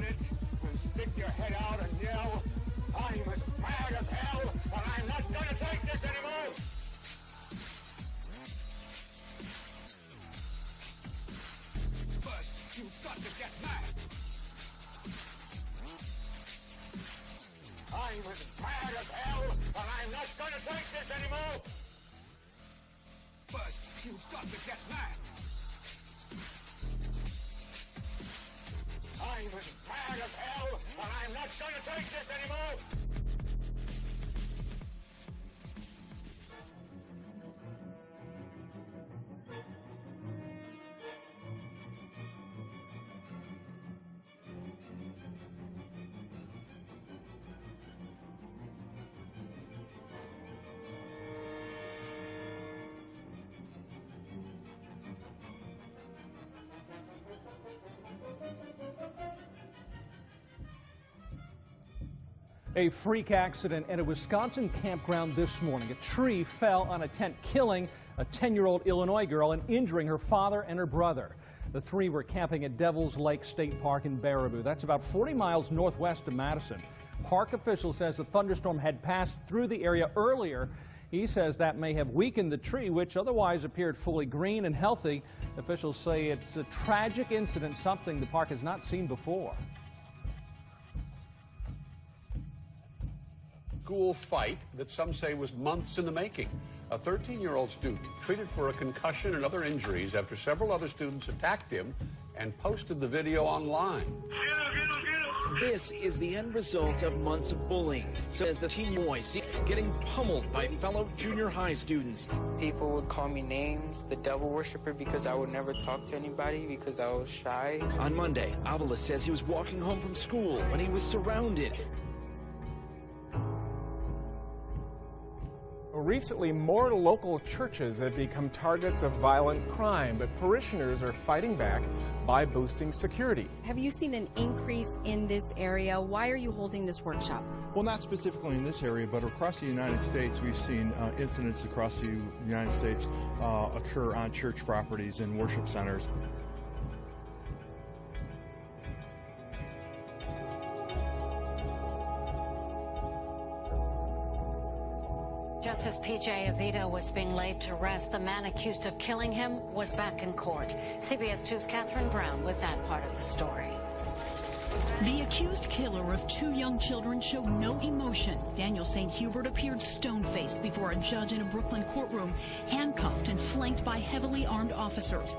it and stick your head out and yell, I'm as mad as hell, and I'm not gonna take this anymore! First, you've got to get mad. I'm as mad as hell, and I'm not gonna take this anymore! First, you've got to get mad. I'm as mad as hell, and I'm not gonna take this anymore! A freak accident at a Wisconsin campground this morning. A tree fell on a tent, killing a 10-year-old Illinois girl and injuring her father and her brother. The three were camping at Devil's Lake State Park in Baraboo. That's about 40 miles northwest of Madison. Park official says the thunderstorm had passed through the area earlier. He says that may have weakened the tree, which otherwise appeared fully green and healthy. Officials say it's a tragic incident, something the park has not seen before. School fight that some say was months in the making. A 13-year-old student treated for a concussion and other injuries after several other students attacked him and posted the video online. This is the end result of months of bullying, says the teen boy, getting pummeled by fellow junior high students. People would call me names, the devil worshiper, because I would never talk to anybody because I was shy. On Monday, Avila says he was walking home from school when he was surrounded. Recently, more local churches have become targets of violent crime, but parishioners are fighting back by boosting security. Have you seen an increase in this area? Why are you holding this workshop? Well, not specifically in this area, but across the United States, we've seen incidents across the United States occur on church properties and worship centers. Just as P.J. Avita was being laid to rest, the man accused of killing him was back in court. CBS 2's Catherine Brown with that part of the story. The accused killer of two young children showed no emotion. Daniel St. Hubert appeared stone-faced before a judge in a Brooklyn courtroom, handcuffed and flanked by heavily armed officers.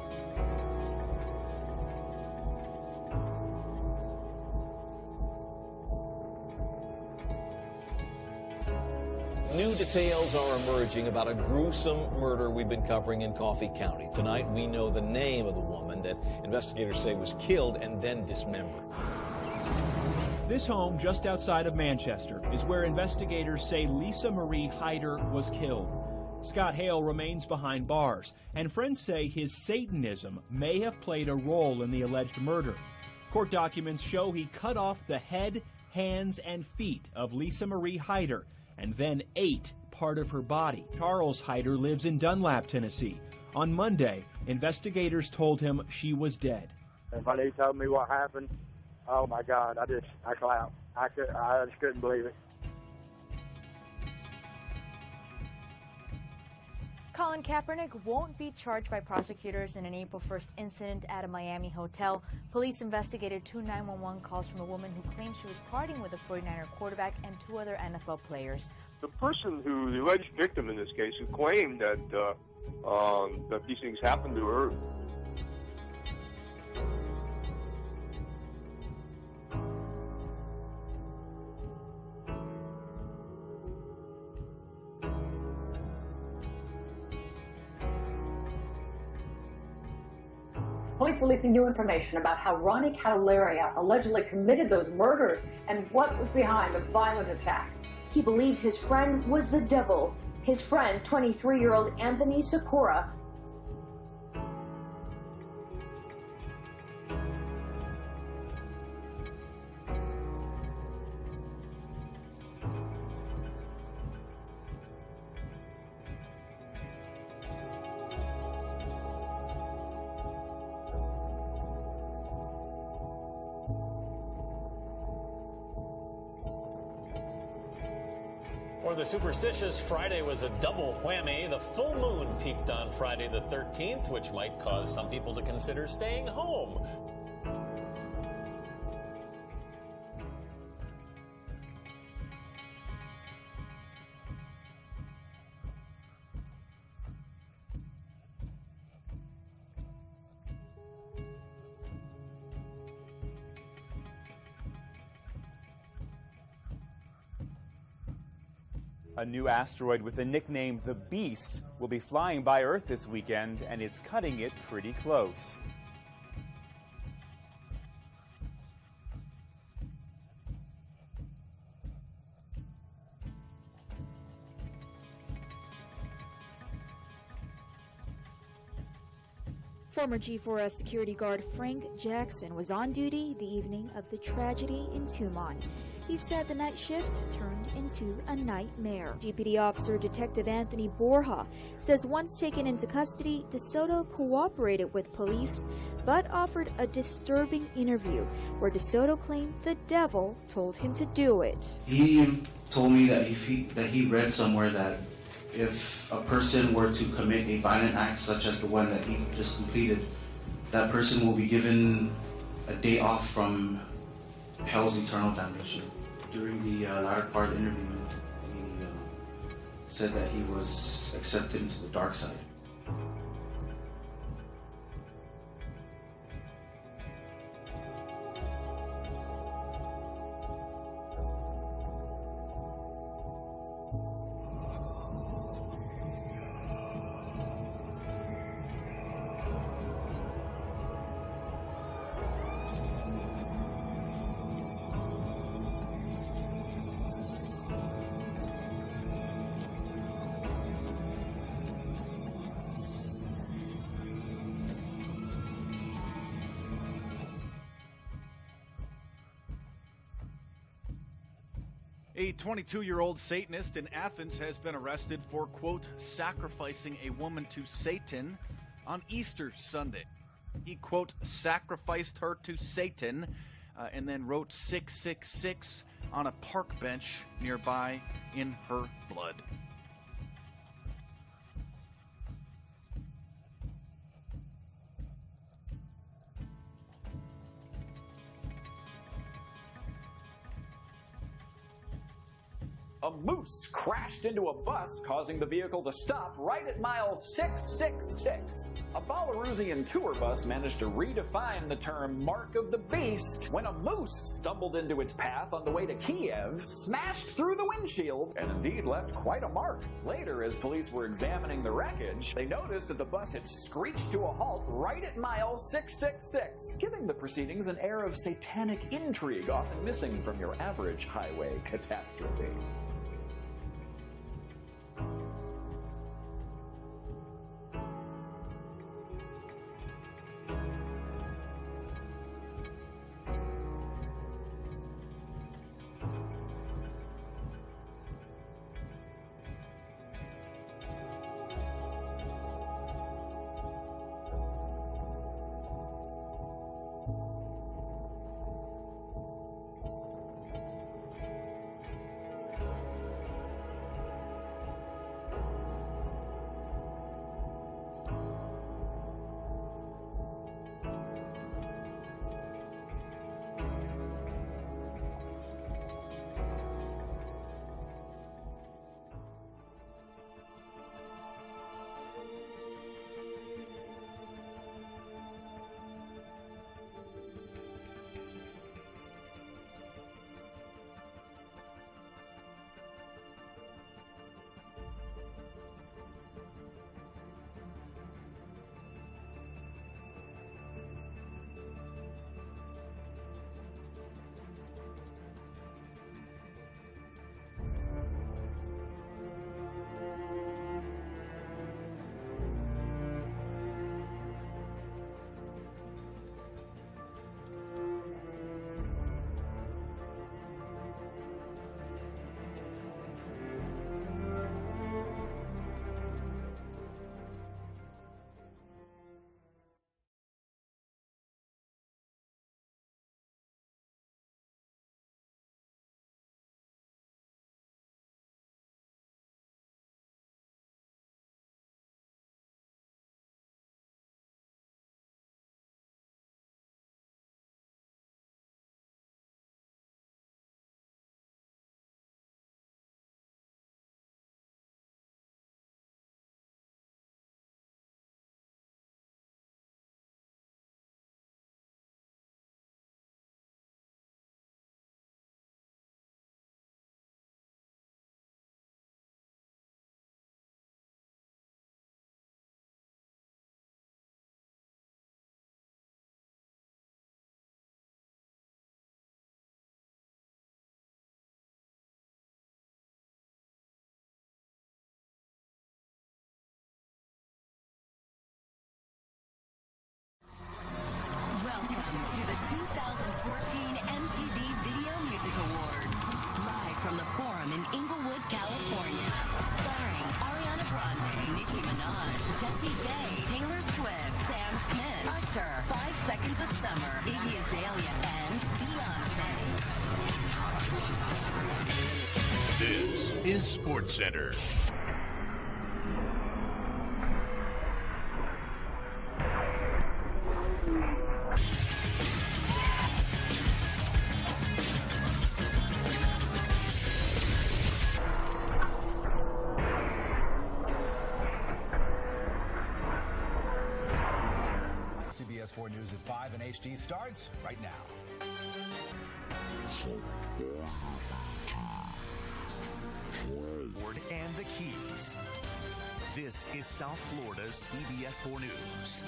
New details are emerging about a gruesome murder we've been covering in Coffee County. Tonight, we know the name of the woman that investigators say was killed and then dismembered. This home just outside of Manchester is where investigators say Lisa Marie Hyder was killed. Scott Hale remains behind bars, and friends say his Satanism may have played a role in the alleged murder. Court documents show he cut off the head, hands, and feet of Lisa Marie Hyder and then ate part of her body. Charles Hyder lives in Dunlap, Tennessee. On Monday, investigators told him she was dead. And when he told me what happened, oh my God, I clapped. I just couldn't believe it. Colin Kaepernick won't be charged by prosecutors in an April 1st incident at a Miami hotel. Police investigated two 911 calls from a woman who claimed she was partying with a 49er quarterback and two other NFL players. The person who, the alleged victim in this case, who claimed that that these things happened to her, Police releasing new information about how Ronnie Cavallari allegedly committed those murders and what was behind the violent attack. He believed his friend was the devil. His friend, 23-year-old Anthony Sakura, For the superstitious, Friday was a double whammy. The full moon peaked on Friday the 13th, which might cause some people to consider staying home. A new asteroid with the nickname the Beast will be flying by Earth this weekend, and it's cutting it pretty close. Former G4S security guard Frank Jackson was on duty the evening of the tragedy in Tumon. He said the night shift turned into a nightmare. GPD officer Detective Anthony Borja says once taken into custody, DeSoto cooperated with police, but offered a disturbing interview where DeSoto claimed the devil told him to do it. He told me that he read somewhere that if a person were to commit a violent act such as the one that he just completed, that person will be given a day off from hell's eternal damnation. During the latter part of the interview, he said that he was accepted into the dark side. A 22-year-old Satanist in Athens has been arrested for, quote, sacrificing a woman to Satan on Easter Sunday. He, quote, sacrificed her to Satan and then wrote 666 on a park bench nearby in her blood. A moose crashed into a bus, causing the vehicle to stop right at mile 666. A Belarusian tour bus managed to redefine the term Mark of the Beast when a moose stumbled into its path on the way to Kiev, smashed through the windshield, and indeed left quite a mark. Later, as police were examining the wreckage, they noticed that the bus had screeched to a halt right at mile 666, giving the proceedings an air of satanic intrigue often missing from your average highway catastrophe. Jessie J, Taylor Swift, Sam Smith, Usher, 5 Seconds of Summer, Iggy Azalea, and Beyonce. This is SportsCenter. CBS 4 News at 5 and HD starts right now. And the Keys. This is South Florida's CBS 4 News.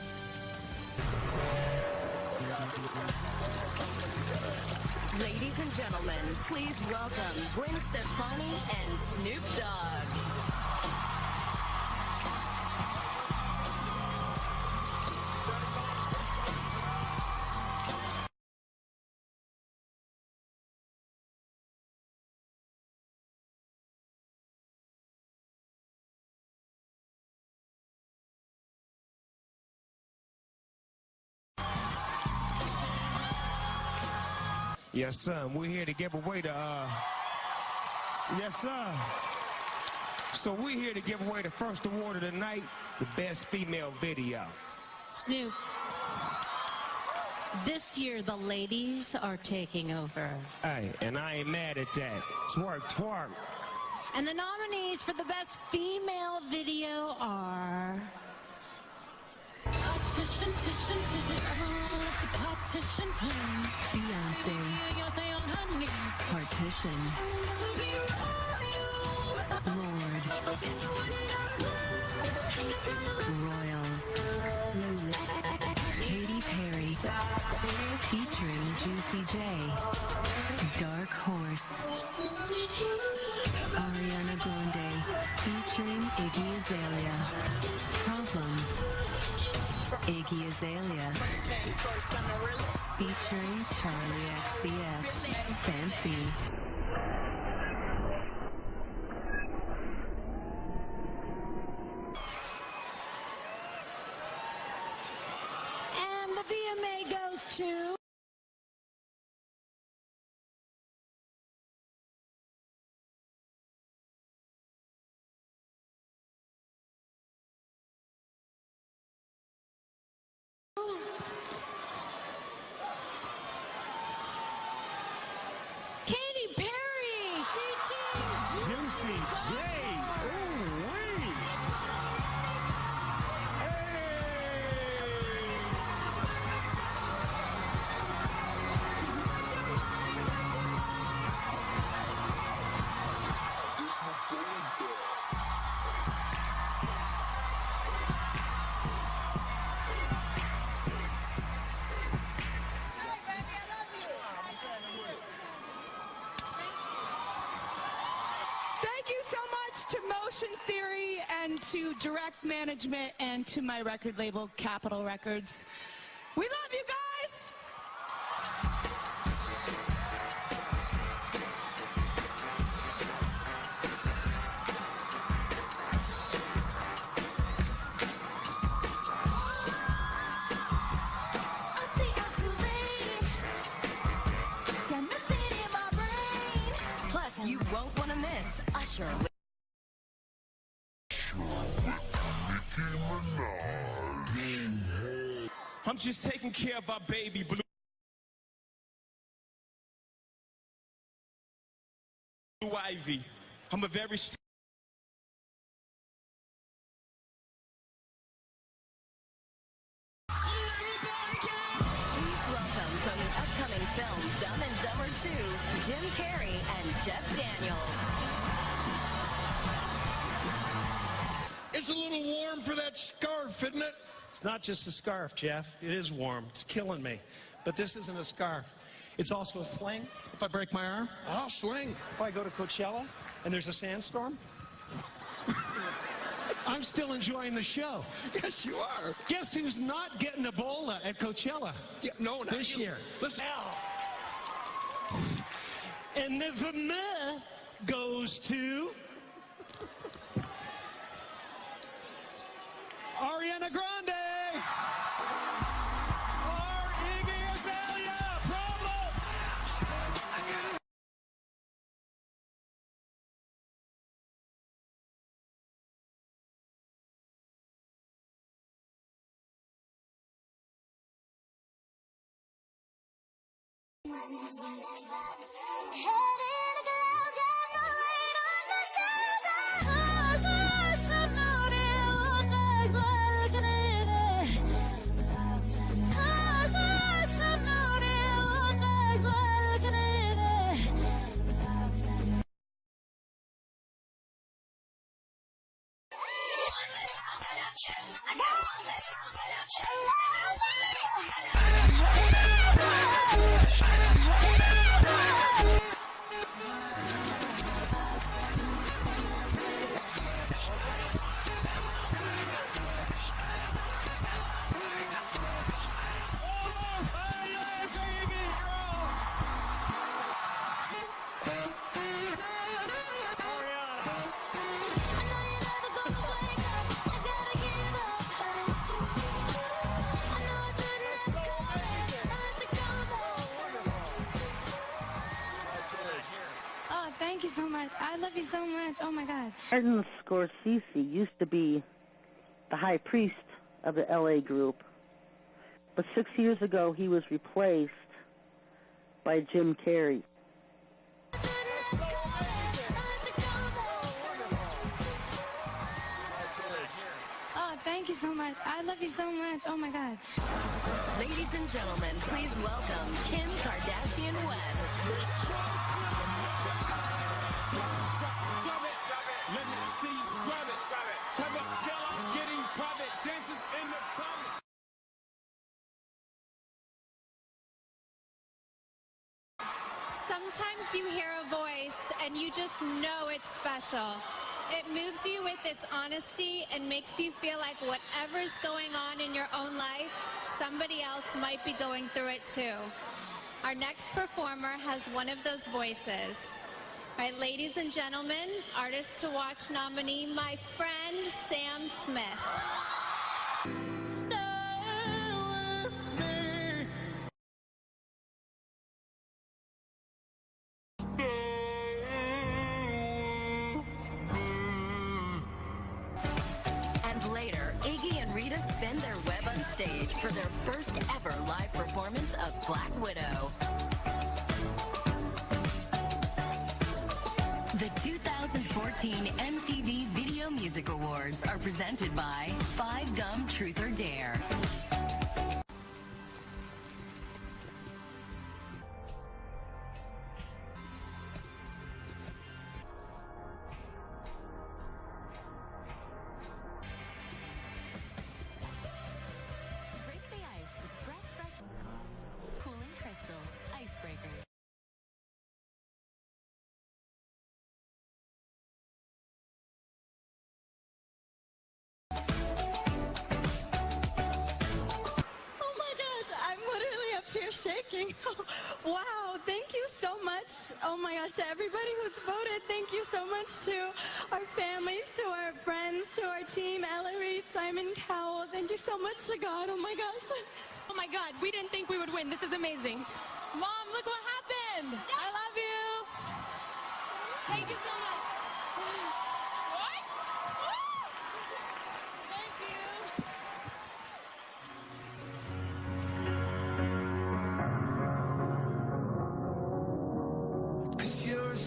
Ladies and gentlemen, please welcome Gwen Stefani and Snoop Dogg. Yes, sir. We're here to give away the, yes, sir. So we're here to give away the first award of the night, the Best Female Video. Snoop, this year the ladies are taking over. Hey, and I ain't mad at that. Twerk, twerk. And the nominees for the Best Female Video are... Partition, Beyonce. Partition. Lord. Royals. Katy Perry. Featuring Juicy J. Dark Horse. Ariana Grande. Featuring Iggy Azalea. Problem. Iggy Azalea, featuring Charlie XCX, Fancy. And the VMA goes to... Katy Perry, featuring Juicy J. Ooh-wee. Thank you so much to Motion Theory and to Direct Management and to my record label, Capitol Records. We love you guys! Plus, you won't want to miss Usher. I'm just taking care of our baby Blue Ivy. I'm a very Please welcome from the upcoming film Dumb and Dumber 2, Jim Carrey and Jeff Daniels. It's a little warm for that scarf, isn't it? It's not just a scarf, Jeff. It is warm. It's killing me. But this isn't a scarf. It's also a sling. If I break my arm, I'll sling. If I go to Coachella and there's a sandstorm, I'm still enjoying the show. Yes, you are. Guess who's not getting Ebola at Coachella? Yeah, no, not this you. year. Listen. And the VMA goes to Ariana Ariana Grande. Or Iggy Azalea. Bravo. Oh, thank you so much. I love you so much. Oh my God. Martin Scorsese used to be the high priest of the LA group, but 6 years ago he was replaced by Jim Carrey. Oh, thank you so much. I love you so much. Oh my God. Ladies and gentlemen, please welcome Kim Kardashian West. Let me see you scrub it. Type of girl I'm getting private dances in the public. Sometimes you hear a voice and you just know it's special. It moves you with its honesty and makes you feel like whatever's going on in your own life, somebody else might be going through it too. Our next performer has one of those voices. All right, ladies and gentlemen, Artist to Watch nominee, my friend Sam Smith. And later, Iggy and Rita spin their web on stage for their first ever live performance of Black Widow. The 2014 MTV Video Music Awards are presented by Five Gum Truth or Dare. Break the ice with breath fresh cooling crystals, icebreakers. Oh my gosh, I'm literally up here shaking. Wow, thank you so much. Oh my gosh, to everybody who's voted, thank you so much to our families, to our friends, to our team, Ella Reed, Simon Cowell. Thank you so much to God. Oh my gosh. Oh my God, we didn't think we would win. This is amazing. Mom, look what happened. I love you. Thank you so much. What? Thank you. Cause you're a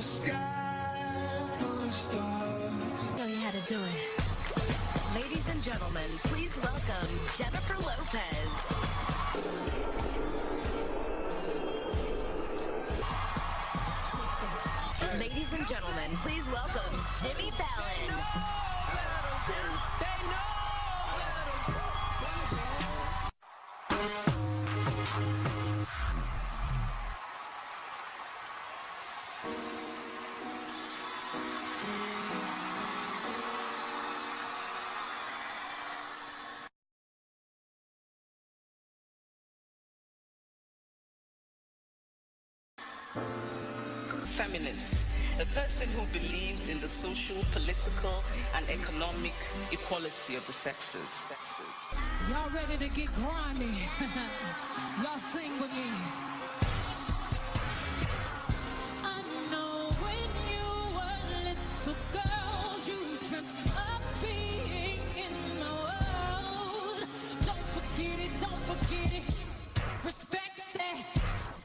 sky full of stars. Show you how to do it. Ladies and gentlemen, please welcome Jennifer Lopez. Ladies and gentlemen, please welcome Jimmy Fallon. Feminist. a person who believes in the social, political, and economic equality of the sexes. Y'all ready to get grimy? Y'all sing with me. I know when you were little girls, you dreamt of being in my world. Don't forget it, don't forget it. Respect that.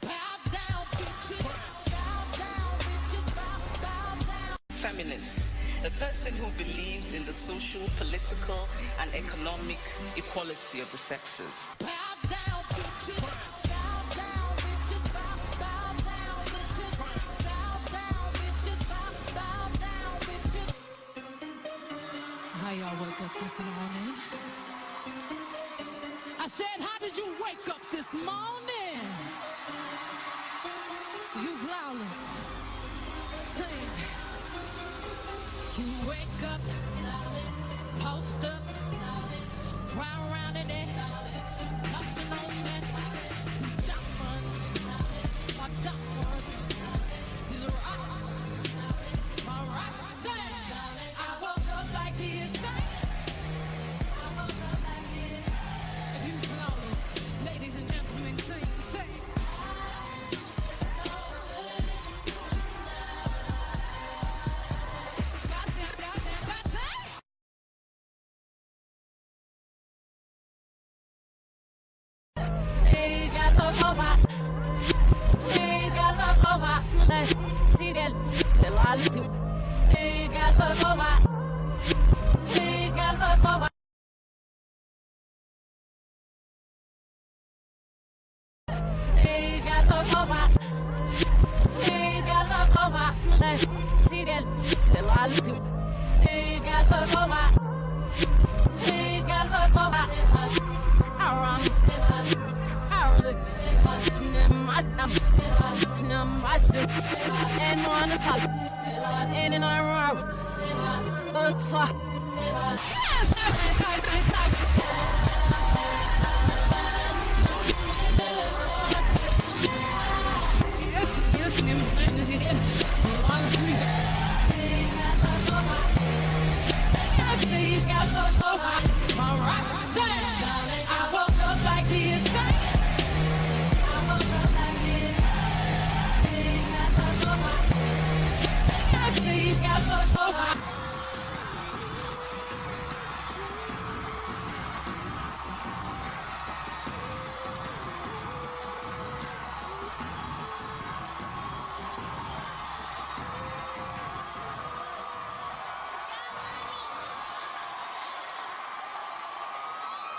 Bow down, bitches. Bow down, bitches. Bow down. Feminist, a person who believes in the social, political, and economic equality of the sexes. Bow down, bitches. Bow down, bitches. Bow down, bitches. Bow down, bitches. Bow down, bitches. How y'all wake up this morning? I said, how did you wake up this morning? You flawless. Sing. You wake up, post up, round in it, lotion on that. These diamonds, my diamonds, these rocks, my rocks. Say, I woke up like this. I woke up like this. If you flawless, ladies and gentlemen, sing, sing.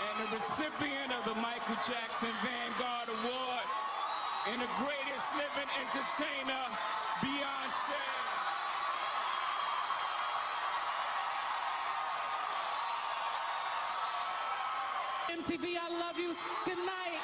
And the recipient of the Michael Jackson Vanguard Award and the greatest living entertainer, Beyonce. MTV, I love you. Good night.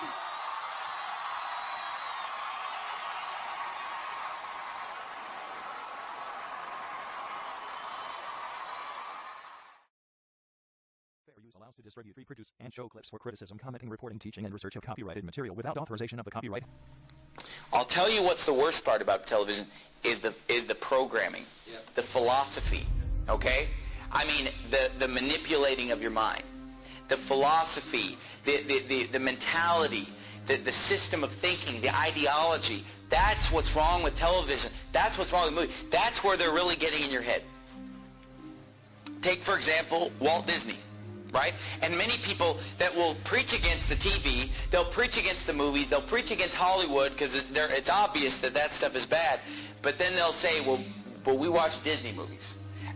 Fair use allows to distribute, reproduce, and show clips for criticism, commenting, reporting, teaching, and research of copyrighted material without authorization of the copyright. I'll tell you what's the worst part about television is the programming, the philosophy, okay? I mean, the manipulating of your mind, the philosophy, the mentality, the system of thinking, the ideology. That's what's wrong with television. That's what's wrong with movies. That's where they're really getting in your head. Take, for example, Walt Disney. Right? And many people that will preach against the TV, they'll preach against the movies, they'll preach against Hollywood because it's obvious that stuff is bad, but then they'll say, well, we watch Disney movies.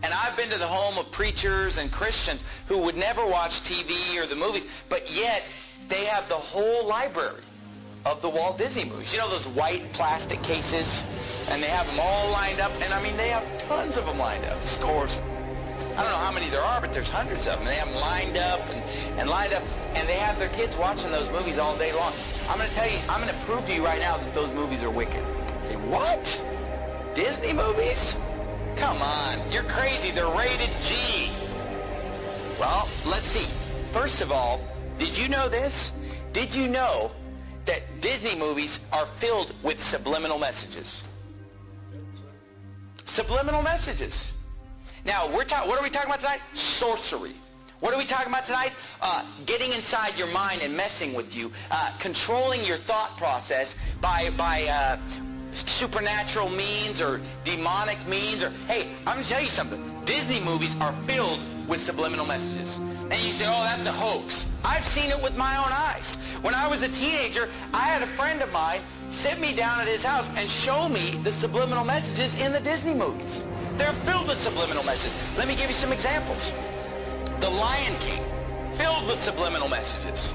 And I've been to the home of preachers and Christians who would never watch TV or the movies, but yet they have the whole library of the Walt Disney movies. You know those white plastic cases? And they have them all lined up, and I mean, they have tons of them lined up. Of course, I don't know how many there are, but there's hundreds of them. They have them lined up and lined up, and they have their kids watching those movies all day long. I'm going to tell you, I'm going to prove to you right now that those movies are wicked. You say, what? Disney movies? Come on, you're crazy. They're rated G. Well, let's see. First of all, did you know this? Did you know that Disney movies are filled with subliminal messages? Subliminal messages. Now, what are we talking about tonight? Sorcery. What are we talking about tonight? Getting inside your mind and messing with you, controlling your thought process by supernatural means or demonic means. Or hey, I'm going to tell you something. Disney movies are filled with subliminal messages. And you say, oh, that's a hoax. I've seen it with my own eyes. When I was a teenager, I had a friend of mine sit me down at his house and show me the subliminal messages in the Disney movies. They're filled with subliminal messages. Let me give you some examples. The Lion King, filled with subliminal messages.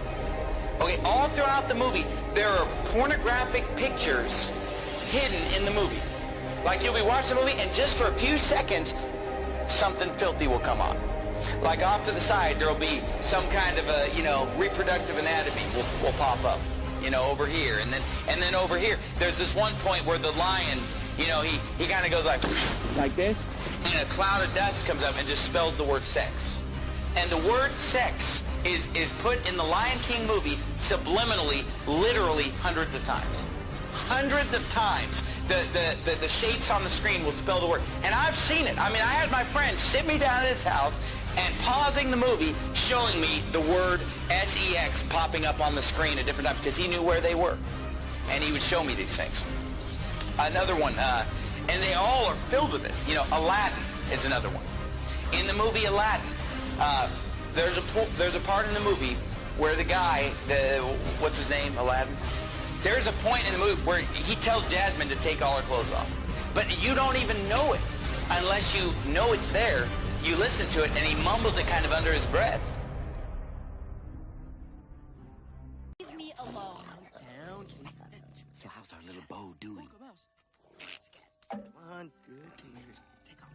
Okay, all throughout the movie, there are pornographic pictures hidden in the movie. Like you'll be watching the movie, and just for a few seconds, something filthy will come on. Like off to the side, there'll be some kind of a, reproductive anatomy will pop up, over here, and then over here. There's this one point where the lion, he kind of goes like this, and a cloud of dust comes up and just spells the word sex. And the word sex is put in the Lion King movie subliminally, literally hundreds of times. Hundreds of times. The shapes on the screen will spell the word. And I've seen it. I mean, I had my friend sit me down at his house and pausing the movie, showing me the word sex popping up on the screen at different times because he knew where they were. And he would show me these things. Another one, and they all are filled with it. Aladdin is another one. In the movie Aladdin, there's a part in the movie where the guy, what's his name, Aladdin? There's a point in the movie where he tells Jasmine to take all her clothes off. But you don't even know it unless you know it's there. You listen to it, and he mumbles it kind of under his breath. Leave me alone. So how's our little bow doing? Come on, good. Take off.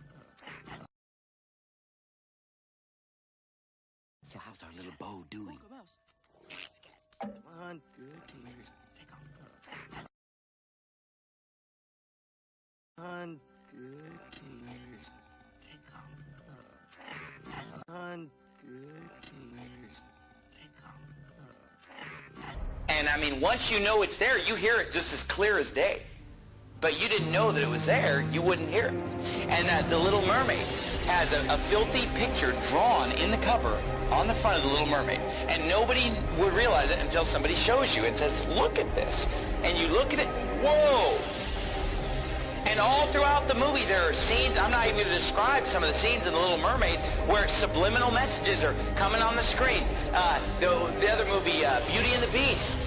So how's our little bow doing? Come on, good. Take off. Come on, good. Take off. On good kings, take off. And I mean, once you know it's there, you hear it just as clear as day. But you didn't know that it was there, you wouldn't hear it. And The Little Mermaid has a filthy picture drawn in the cover on the front of The Little Mermaid. And nobody would realize it until somebody shows you and says, look at this. And you look at it, whoa! And all throughout the movie, there are scenes, I'm not even going to describe some of the scenes in The Little Mermaid, where subliminal messages are coming on the screen. The other movie, Beauty and the Beast,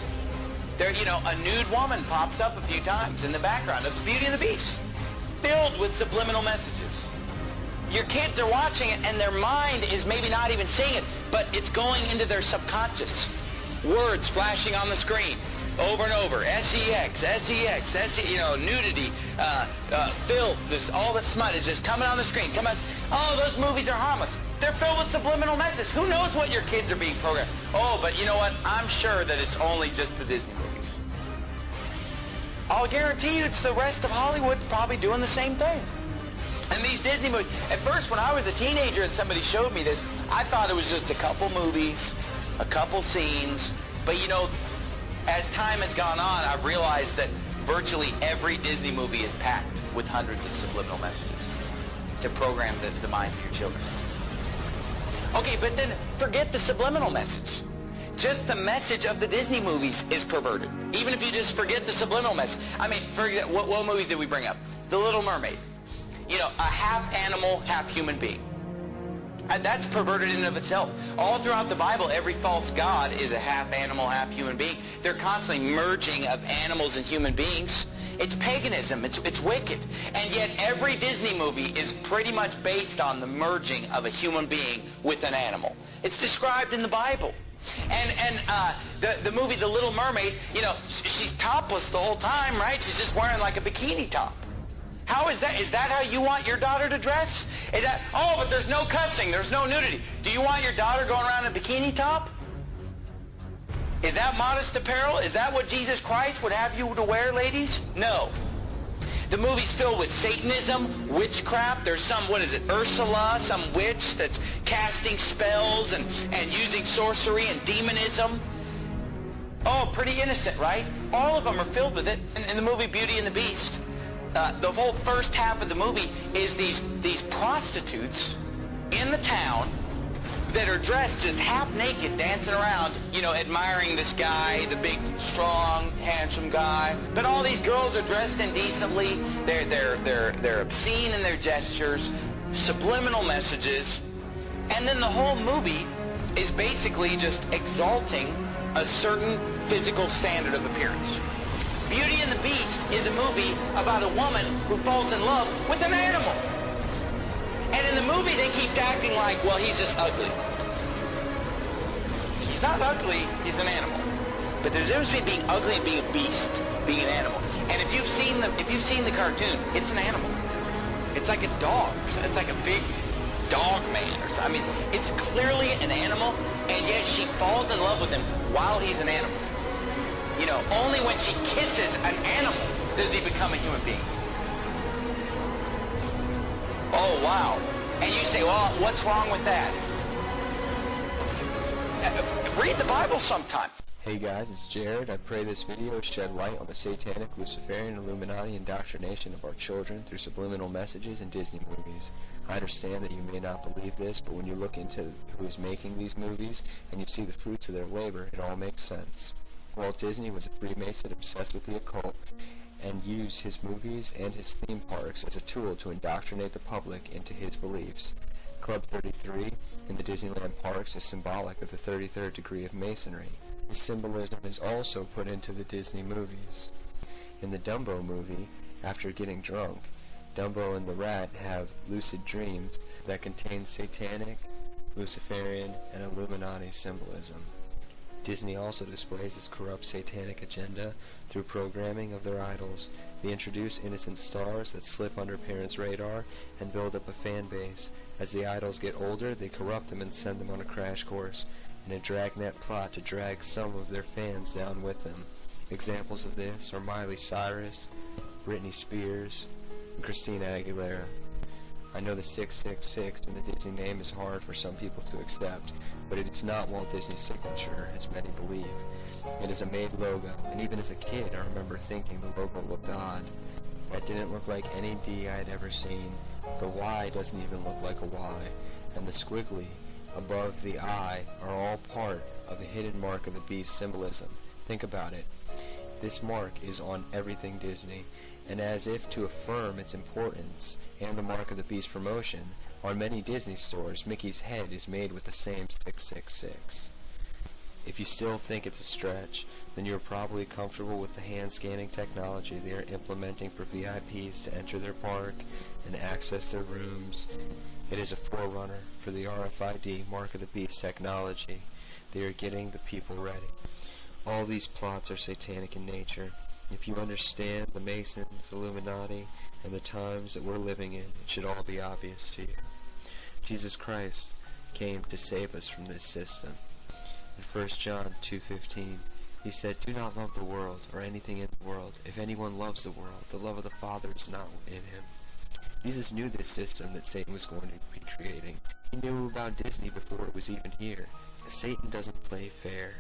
there, a nude woman pops up a few times in the background of Beauty and the Beast, filled with subliminal messages. Your kids are watching it, and their mind is maybe not even seeing it, but it's going into their subconscious. Words flashing on the screen. Over and over, sex, nudity, filth, just all the smut is just coming on the screen. Oh, those movies are harmless. They're filled with subliminal messages. Who knows what your kids are being programmed? Oh, but you know what? I'm sure that it's only just the Disney movies. I'll guarantee you it's the rest of Hollywood probably doing the same thing. And these Disney movies, at first when I was a teenager and somebody showed me this, I thought it was just a couple movies, a couple scenes, but as time has gone on, I've realized that virtually every Disney movie is packed with hundreds of subliminal messages to program the minds of your children. Okay, but then forget the subliminal message. Just the message of the Disney movies is perverted. Even if you just forget the subliminal message. I mean, forget what movies did we bring up? The Little Mermaid. A half animal, half human being. And that's perverted in and of itself. All throughout the Bible, every false god is a half animal, half human being. They're constantly merging of animals and human beings. It's paganism. It's wicked. And yet every Disney movie is pretty much based on the merging of a human being with an animal. It's described in the Bible. And the movie The Little Mermaid, she's topless the whole time, right? She's just wearing like a bikini top. How is that? Is that how you want your daughter to dress? But there's no cussing, there's no nudity. Do you want your daughter going around in a bikini top? Is that modest apparel? Is that what Jesus Christ would have you to wear, ladies? No. The movie's filled with Satanism, witchcraft. There's some, Ursula, some witch that's casting spells and using sorcery and demonism. Oh, pretty innocent, right? All of them are filled with it. In the movie Beauty and the Beast, the whole first half of the movie is these prostitutes in the town that are dressed just half naked, dancing around, you know, admiring this guy, the big, strong, handsome guy. But all these girls are dressed indecently. They're obscene in their gestures, subliminal messages, and then the whole movie is basically just exalting a certain physical standard of appearance. Beauty and the Beast is a movie about a woman who falls in love with an animal. And in the movie, they keep acting like, well, he's just ugly. He's not ugly, he's an animal. But there's a difference between being ugly and being a beast, being an animal. And if you've seen the cartoon, it's an animal. It's like a dog. It's like a big dog man or something. I mean, it's clearly an animal, and yet she falls in love with him while he's an animal. You know, only when she kisses an animal does he become a human being. Oh, wow. And you say, well, what's wrong with that? Read the Bible sometime. Hey guys, it's Jared. I pray this video shed light on the satanic, Luciferian, Illuminati indoctrination of our children through subliminal messages in Disney movies. I understand that you may not believe this, but when you look into who is making these movies and you see the fruits of their labor, it all makes sense. Walt Disney was a Freemason obsessed with the occult and used his movies and his theme parks as a tool to indoctrinate the public into his beliefs. Club 33 in the Disneyland parks is symbolic of the 33rd degree of Masonry. The symbolism is also put into the Disney movies. In the Dumbo movie, after getting drunk, Dumbo and the rat have lucid dreams that contain satanic, Luciferian, and Illuminati symbolism. Disney also displays its corrupt satanic agenda through programming of their idols. They introduce innocent stars that slip under parents' radar and build up a fan base. As the idols get older, they corrupt them and send them on a crash course in a dragnet plot to drag some of their fans down with them. Examples of this are Miley Cyrus, Britney Spears, and Christina Aguilera. I know the 666 in the Disney name is hard for some people to accept, but it is not Walt Disney's signature, as many believe. It is a made logo, and even as a kid I remember thinking the logo looked odd. It didn't look like any D I had ever seen. The Y doesn't even look like a Y, and the squiggly above the I are all part of the hidden mark of the beast symbolism. Think about it. This mark is on everything Disney, and as if to affirm its importance and the mark of the beast promotion, on many Disney stores, Mickey's head is made with the same 666. If you still think it's a stretch, then you're probably comfortable with the hand scanning technology they are implementing for VIPs to enter their park and access their rooms. It is a forerunner for the RFID, Mark of the Beast technology. They are getting the people ready. All these plots are satanic in nature. If you understand the Masons, Illuminati, and the times that we're living in, it should all be obvious to you. Jesus Christ came to save us from this system. In 1 John 2:15, he said, "Do not love the world or anything in the world. If anyone loves the world, the love of the Father is not in him." Jesus knew this system that Satan was going to be creating. He knew about Disney before it was even here. Satan doesn't play fair.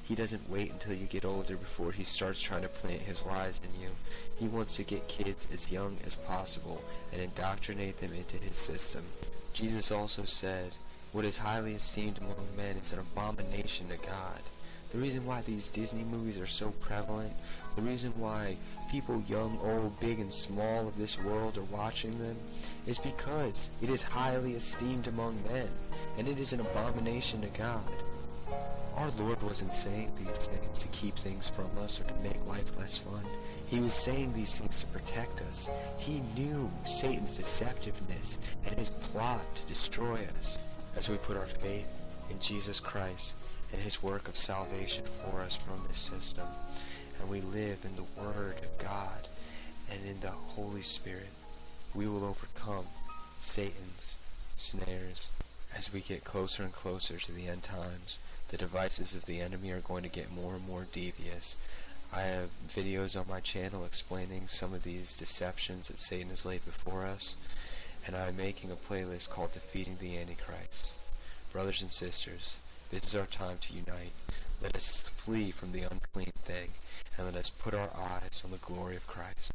He doesn't wait until you get older before he starts trying to plant his lies in you. He wants to get kids as young as possible and indoctrinate them into his system. Jesus also said, "What is highly esteemed among men is an abomination to God." The reason why these Disney movies are so prevalent, the reason why people young, old, big, and small of this world are watching them, is because it is highly esteemed among men, and it is an abomination to God. Our Lord wasn't saying these things to keep things from us or to make life less fun. He was saying these things to protect us. He knew Satan's deceptiveness and his plot to destroy us. As we put our faith in Jesus Christ and his work of salvation for us from this system, and we live in the Word of God and in the Holy Spirit, we will overcome Satan's snares. As we get closer and closer to the end times, the devices of the enemy are going to get more and more devious. I have videos on my channel explaining some of these deceptions that Satan has laid before us, and I'm making a playlist called Defeating the Antichrist. Brothers and sisters, this is our time to unite. Let us flee from the unclean thing, and let us put our eyes on the glory of Christ.